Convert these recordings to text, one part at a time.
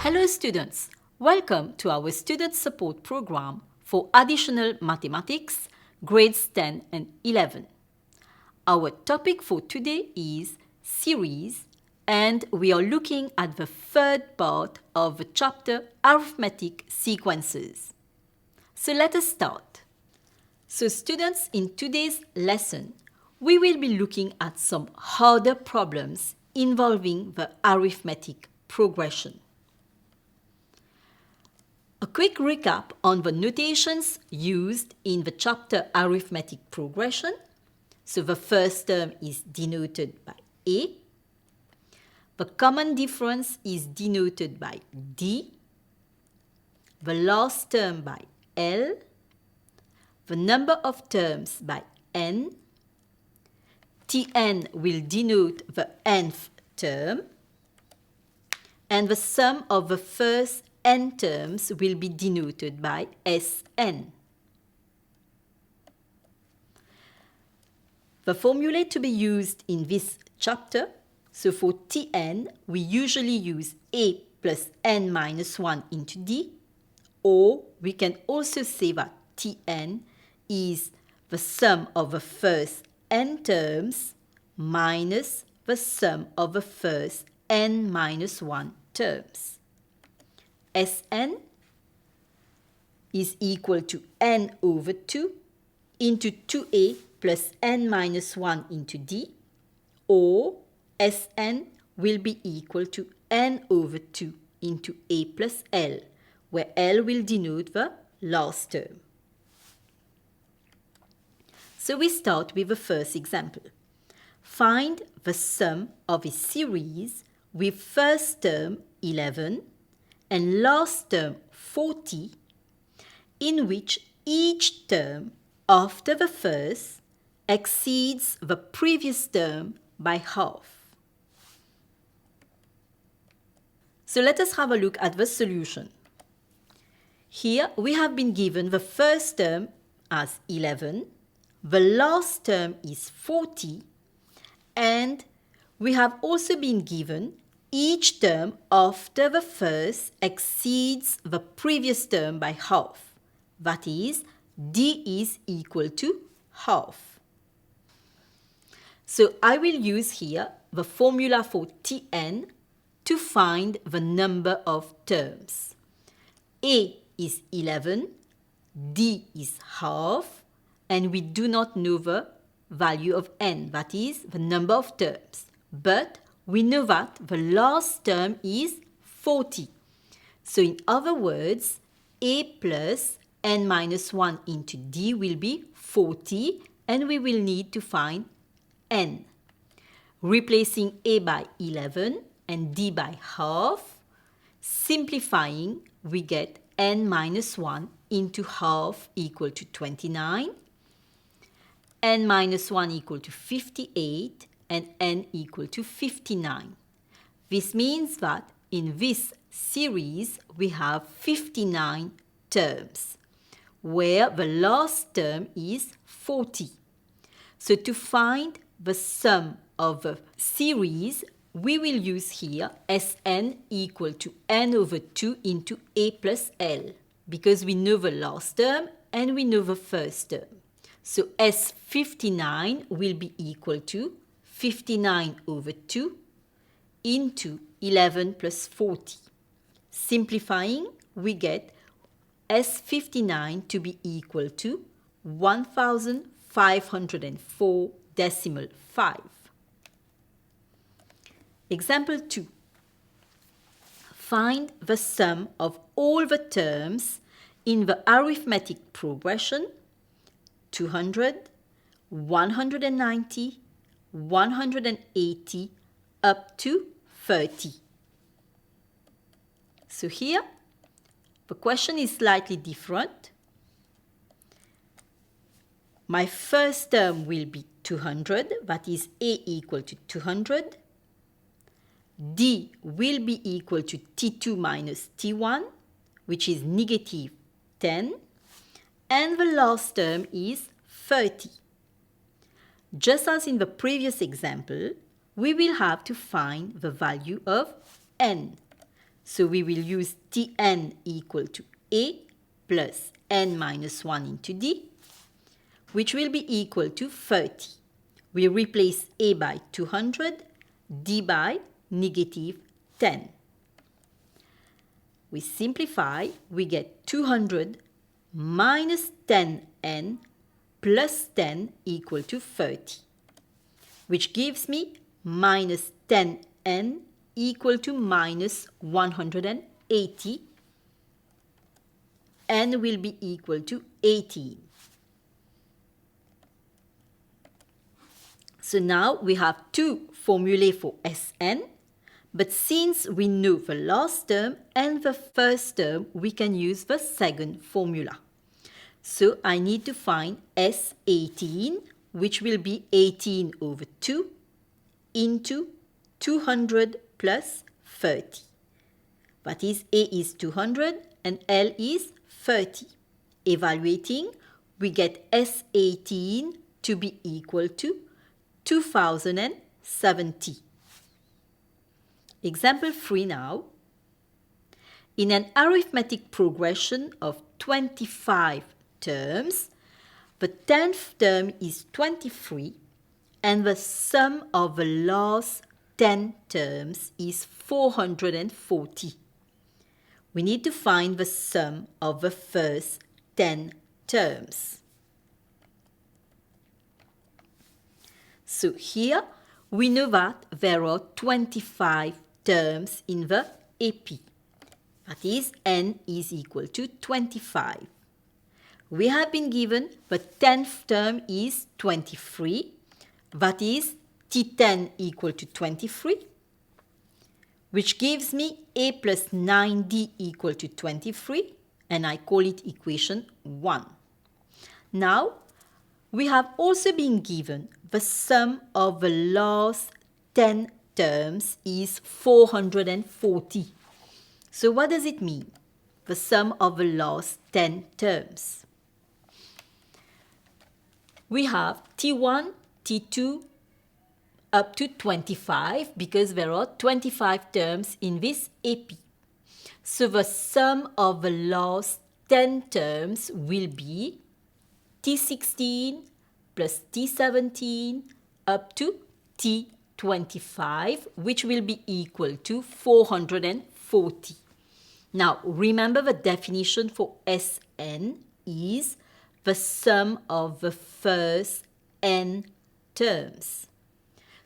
Hello students, welcome to our student support program for additional mathematics, grades 10 and 11. Our topic for today is series and we are looking at the third part of the chapter Arithmetic Sequences. So let us start. So students, in today's lesson, we will be looking at some harder problems involving the arithmetic progression. A quick recap on the notations used in the chapter Arithmetic Progression. So the first term is denoted by A. The common difference is denoted by D. The last term by L. The number of terms by N. Tn will denote the nth term. And the sum of the first n terms will be denoted by Sn. The formulae to be used in this chapter, so for Tn, we usually use A plus n minus 1 into D, or we can also say that Tn is the sum of the first n terms minus the sum of the first n minus 1 terms. Sn is equal to n over 2 into 2a plus n minus 1 into d, or Sn will be equal to n over 2 into a plus l, where l will denote the last term. So we start with the first example. Find the sum of a series with first term 11 and last term 40, in which each term after the first exceeds the previous term by half. So let us have a look at the solution. Here we have been given the first term as 11, the last term is 40, and we have also been given each term after the first exceeds the previous term by half. That is, D is equal to half. So I will use here the formula for Tn to find the number of terms. A is 11, D is half, and we do not know the value of n, that is, the number of terms. But we know that the last term is 40. So in other words, A plus n minus 1 into D will be 40, and we will need to find n. Replacing A by 11 and D by half, simplifying, we get n minus 1 into half equal to 29, n minus 1 equal to 58, and n equal to 59. This means that in this series we have 59 terms, where the last term is 40. So to find the sum of the series, we will use here Sn equal to n over 2 into a plus l, because we know the last term and we know the first term. So S59 will be equal to 59 over 2 into 11 plus 40. Simplifying, we get S59 to be equal to 1504.5. Example 2. Find the sum of all the terms in the arithmetic progression 200, 190, 180 up to 30. So here, the question is slightly different. My first term will be 200, that is A equal to 200. D will be equal to T2 minus T1, which is negative 10. And the last term is 30. Just as in the previous example, we will have to find the value of n. So we will use Tn equal to A plus n minus 1 into D, which will be equal to 30. We replace A by 200, D by negative 10. We simplify, we get 200 minus 10n plus 10 equal to 30, which gives me minus 10n equal to minus 180, n will be equal to 18. So now we have two formulae for Sn, but since we know the last term and the first term, we can use the second formula. So I need to find S18, which will be 18 over 2 into 200 plus 30. That is, A is 200 and L is 30. Evaluating, we get S18 to be equal to 2070. Example 3 now. In an arithmetic progression of 25 terms, the 10th term is 23 and the sum of the last 10 terms is 440. We need to find the sum of the first 10 terms. So here we know that there are 25 terms in the AP. That is, n is equal to 25. We have been given the 10th term is 23. That is, T10 equal to 23, which gives me A plus 9D equal to 23, and I call it equation 1. Now, we have also been given the sum of the last 10 terms is 440. So what does it mean? The sum of the last 10 terms. We have T1, T2 up to 25 because there are 25 terms in this AP. So the sum of the last 10 terms will be T16 plus T17 up to T25, which will be equal to 440. Now, remember the definition for Sn is the sum of the first n terms.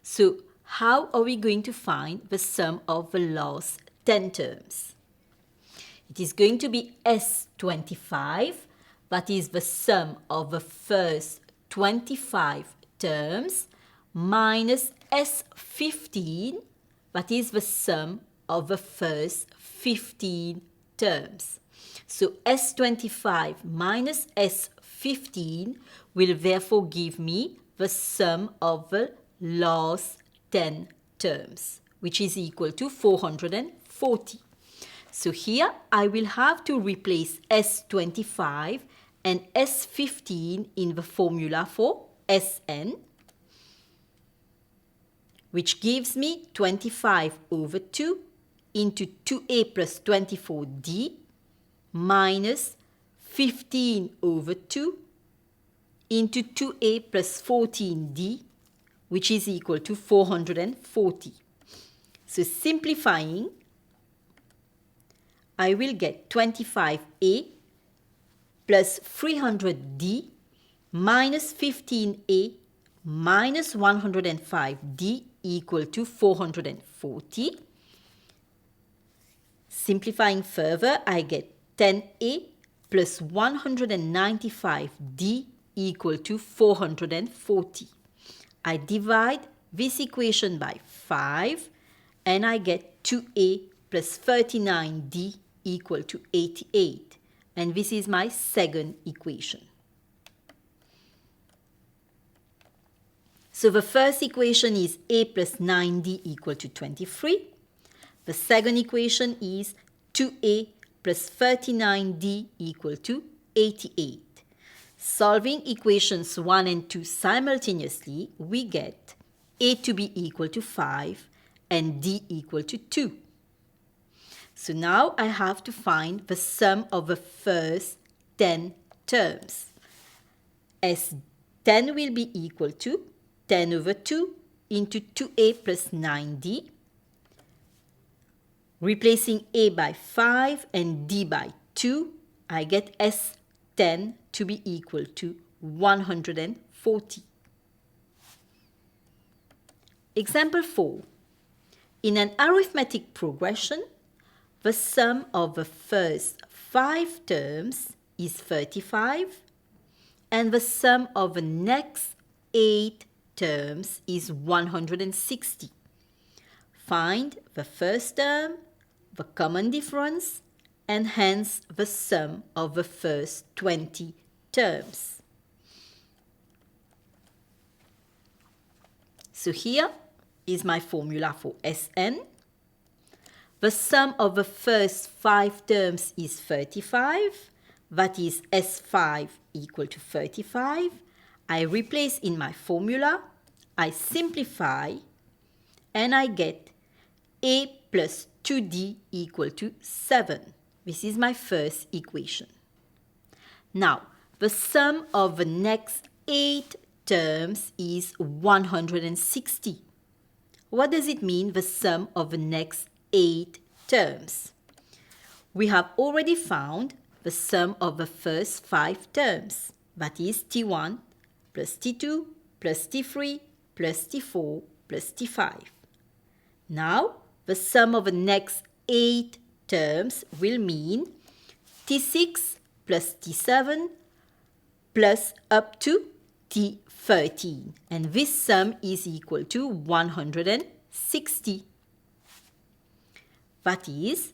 So, how are we going to find the sum of the last 10 terms? It is going to be S25, that is the sum of the first 25 terms, minus S15, that is the sum of the first 15 terms. So S25 minus S15 will therefore give me the sum of the last 10 terms, which is equal to 440. So here I will have to replace S25 and S15 in the formula for Sn, which gives me 25 over 2 into 2a plus 24d minus 15 over 2 into 2a plus 14d, which is equal to 440. So simplifying, I will get 25a plus 300d minus 15a minus 105d equal to 440. Simplifying further, I get 10a plus 195d equal to 440. I divide this equation by 5 and I get 2a plus 39d equal to 88. And this is my second equation. So the first equation is a plus 9d equal to 23. The second equation is 2a plus 39d equal to 88. Solving equations 1 and 2 simultaneously, we get a to be equal to 5 and d equal to 2. So now I have to find the sum of the first 10 terms. S10 will be equal to 10 over 2 into 2a plus 9d. Replacing a by 5 and d by 2, I get S10 to be equal to 140. Example 4. In an arithmetic progression, the sum of the first 5 terms is 35 and the sum of the next 8 terms is 160. Find the first term, the common difference, and hence the sum of the first 20 terms. So here is my formula for Sn. The sum of the first 5 terms is 35. That is S5 equal to 35. I replace in my formula, I simplify, and I get a plus 2d equal to 7. This is my first equation. Now, the sum of the next 8 terms is 160. What does it mean, the sum of the next 8 terms? We have already found the sum of the first 5 terms. That is T1 plus T2 plus T3 plus T4 plus T5. Now, the sum of the next 8 terms will mean T6 plus T7 plus up to T13. And this sum is equal to 160. That is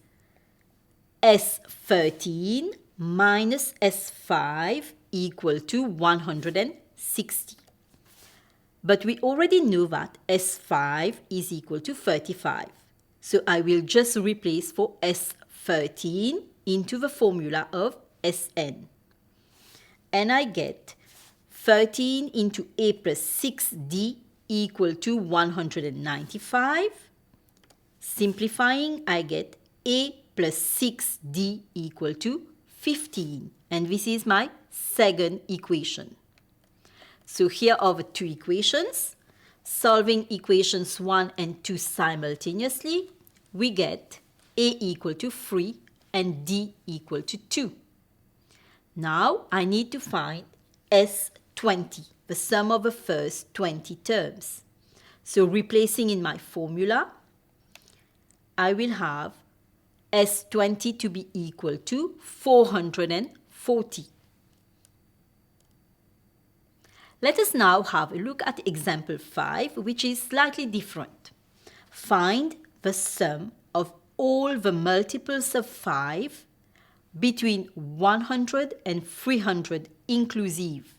S13 minus S5 equal to 160. But we already know that S5 is equal to 35. So I will just replace for S13 into the formula of Sn. And I get 13 into a plus 6d equal to 195. Simplifying, I get a plus 6d equal to 15. And this is my second equation. So here are the two equations. Solving equations 1 and 2 simultaneously, we get a equal to 3 and d equal to 2. Now I need to find S20, the sum of the first 20 terms. So replacing in my formula, I will have S20 to be equal to 440. Let us now have a look at example 5, which is slightly different. Find the sum of all the multiples of 5 between 100 and 300 inclusive.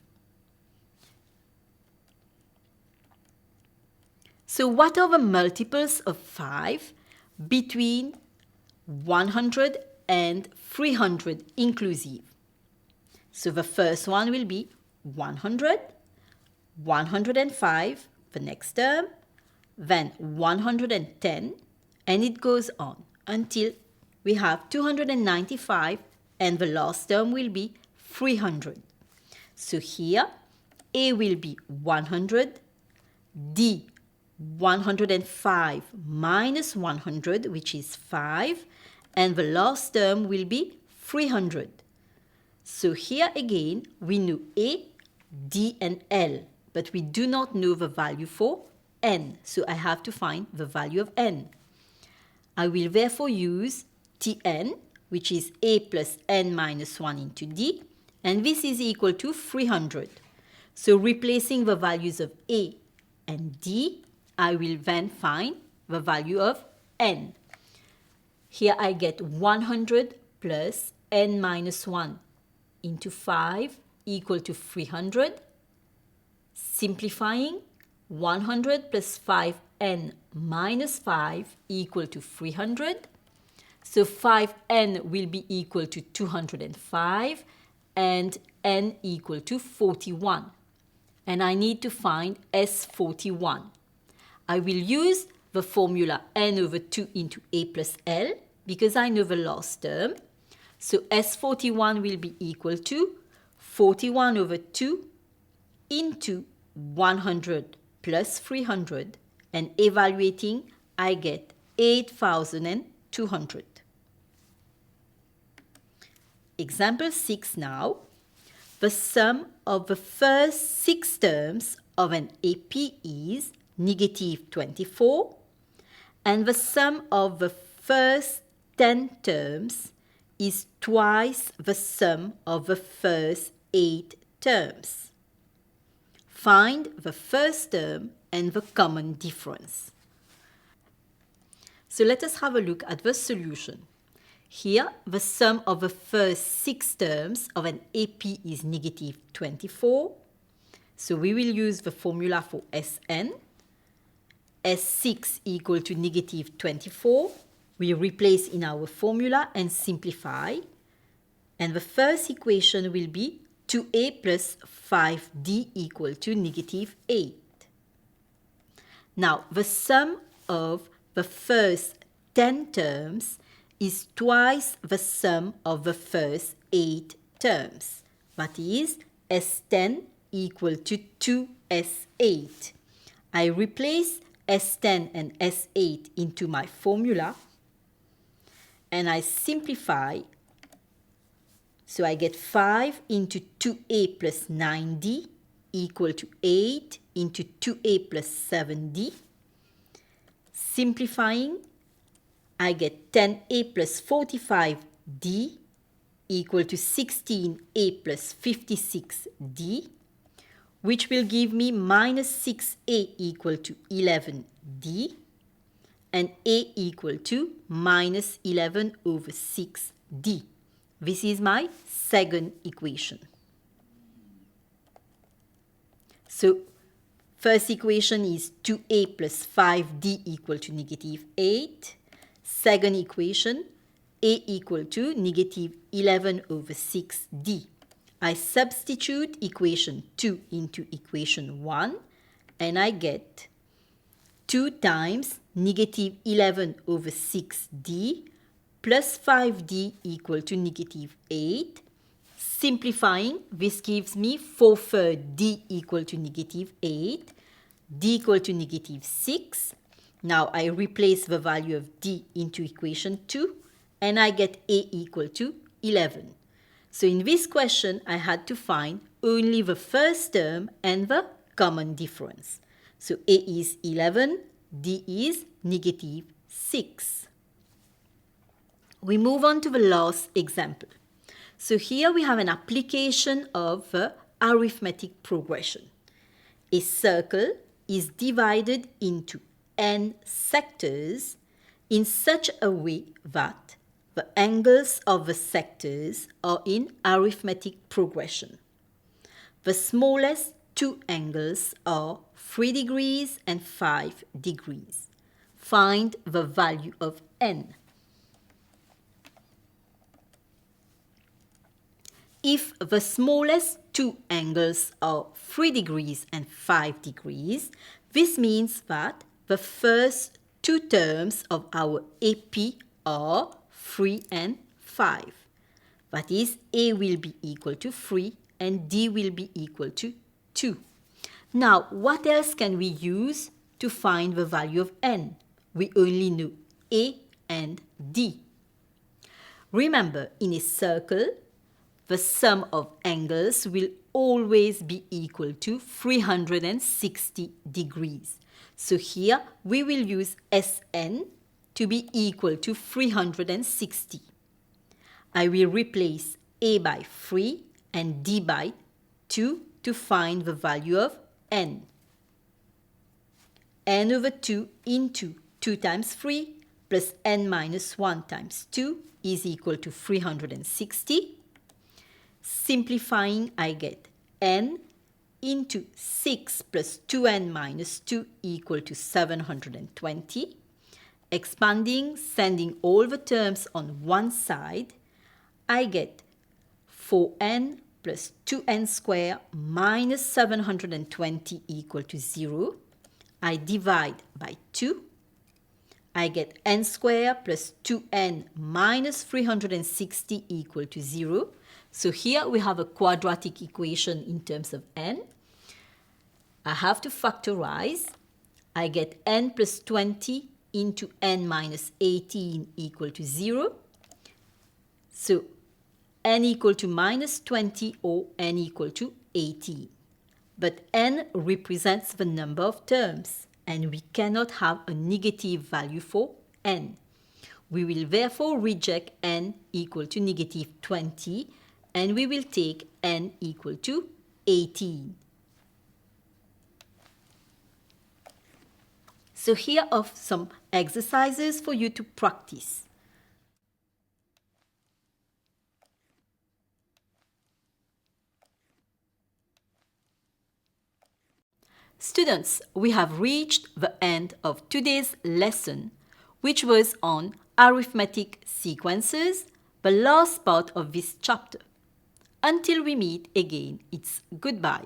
So what are the multiples of 5 between 100 and 300 inclusive? So the first one will be 100, 105, the next term, then 110, and it goes on until we have 295, and the last term will be 300. So here, A will be 100, D 105 minus 100, which is 5, and the last term will be 300. So here again, we know A, D, and L, but we do not know the value for N, so I have to find the value of N. I will therefore use Tn, which is A plus N minus 1 into D, and this is equal to 300. So replacing the values of A and D, I will then find the value of N. Here I get 100 plus N minus 1 into 5 equal to 300. Simplifying, 100 plus 5n minus 5 equal to 300. So 5n will be equal to 205 and n equal to 41. And I need to find S41. I will use the formula n over 2 into a plus l, because I know the last term. So S41 will be equal to 41 over 2 into 100 plus 300, and evaluating I get 8,200. Example 6 now. The sum of the first 6 terms of an AP is negative 24, and the sum of the first 10 terms is twice the sum of the first 8 terms. Find the first term and the common difference. So let us have a look at the solution. Here, the sum of the first 6 terms of an AP is negative 24. So we will use the formula for Sn. S6 equal to negative 24. We replace in our formula and simplify. And the first equation will be 2a plus 5d equal to negative 8. Now, the sum of the first 10 terms is twice the sum of the first 8 terms. That is, S10 equal to 2S8. I replace S10 and S8 into my formula and I simplify. So I get 5 into 2a plus 9d equal to 8 into 2a plus 7d. Simplifying, I get 10a plus 45d equal to 16a plus 56d, which will give me minus 6a equal to 11d, and a equal to minus 11 over 6d. This is my second equation. So, first equation is 2a plus 5d equal to negative 8. Second equation, a equal to negative 11 over 6d. I substitute equation 2 into equation 1 and I get 2 times negative 11 over 6d plus 5d equal to negative 8. Simplifying, this gives me 4/3 d equal to negative 8, d equal to negative 6. Now I replace the value of d into equation 2 and I get a equal to 11. So in this question, I had to find only the first term and the common difference. So a is 11, d is negative 6. We move on to the last example. So here we have an application of the arithmetic progression. A circle is divided into n sectors in such a way that the angles of the sectors are in arithmetic progression. The smallest two angles are 3 degrees and 5 degrees. Find the value of n. If the smallest two angles are 3 degrees and 5 degrees, this means that the first two terms of our AP are 3 and 5. That is, A will be equal to 3 and D will be equal to 2. Now, what else can we use to find the value of n? We only know A and D. Remember, in a circle, the sum of angles will always be equal to 360 degrees. So here we will use Sn to be equal to 360. I will replace A by 3 and D by 2 to find the value of n. N over 2 into 2 times 3 plus n minus 1 times 2 is equal to 360. Simplifying, I get n into 6 plus 2n minus 2 equal to 720. Expanding, sending all the terms on one side, I get 4n plus 2n squared minus 720 equal to 0. I divide by 2. I get n squared plus 2n minus 360 equal to 0. So here we have a quadratic equation in terms of n. I have to factorize. I get n plus 20 into n minus 18 equal to 0. So n equal to minus 20 or n equal to 18. But n represents the number of terms, and we cannot have a negative value for n. We will therefore reject n equal to negative 20, and we will take n equal to 18. So here are some exercises for you to practice. Students, we have reached the end of today's lesson, which was on arithmetic sequences, the last part of this chapter. Until we meet again, it's goodbye.